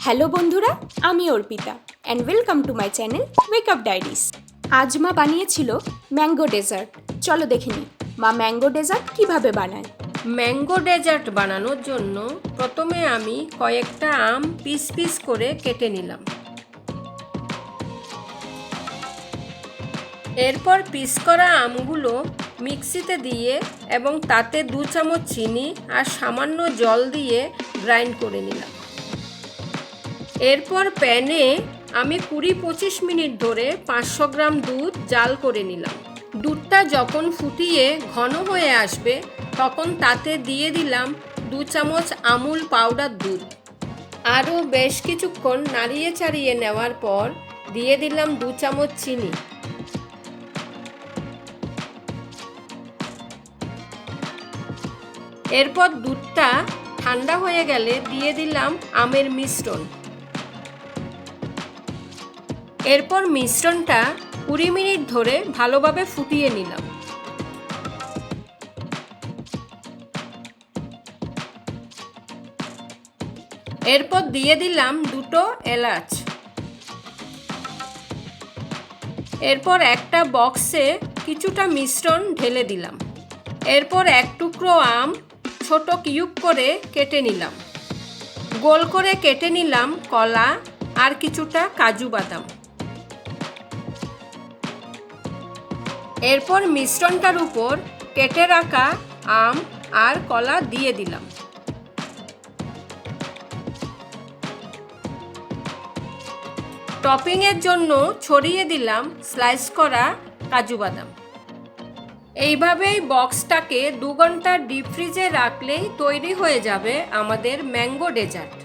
Hello বন্ধুরা, আমি Arpita and welcome to my channel wake up diaries. আজ মা বানিয়েছিল ম্যাঙ্গো ডেজার্ট। চলো দেখে নিই মা ম্যাঙ্গো ডেজার্ট কিভাবে বানায়। ম্যাঙ্গো ডেজার্ট বানানোর জন্য প্রথমে আমি কয়েকটা আম পিস পিস করে কেটে নিলাম। এরপর পিস করা আমগুলো মিক্সিতে দিয়ে এবং তাতে 2 চামচ চিনি আর সামান্য জল দিয়ে গ্রাইন্ড করে নিলাম। এরপর প্যানে আমি 20-25 মিনিট ধরে 500 গ্রাম দুধ জাল করে নিলাম। দুধটা যখন ফুটিয়ে ঘন হয়ে আসবে তখন তাতে দিয়ে দিলাম 2 চামচ আমুল পাউডার দুধ। আরও বেশ কিছুক্ষণ নাড়িয়ে চাড়িয়ে নেওয়ার পর দিয়ে দিলাম 2 চামচ চিনি। এরপর দুধটা ঠান্ডা হয়ে গেলে দিয়ে দিলাম আমের মিশ্রণ। এরপর মিশ্রণটা 20 মিনিট ধরে ভালোভাবে ফুটিয়ে নিলাম। এরপর দিয়ে দিলাম 2টো এলাচ। এরপর একটা বক্সে কিছুটা মিশ্রণ ঢেলে দিলাম। এরপর এক টুকরো আম ছোট কিউব করে কেটে নিলাম। গোল করে কেটে নিলাম কলা আর কিছুটা কাজু বাদাম। এরপর মিশ্রণটার উপর কেটে রাখা আম আর কলা দিয়ে দিলাম। টপিংয়ের জন্য ছড়িয়ে দিলাম স্লাইস করা কাজু বাদাম। এইভাবেই বক্সটাকে 2 ঘন্টা ডিপ ফ্রিজে রাখলেই তৈরি হয়ে যাবে আমাদের ম্যাঙ্গো ডেজার্ট।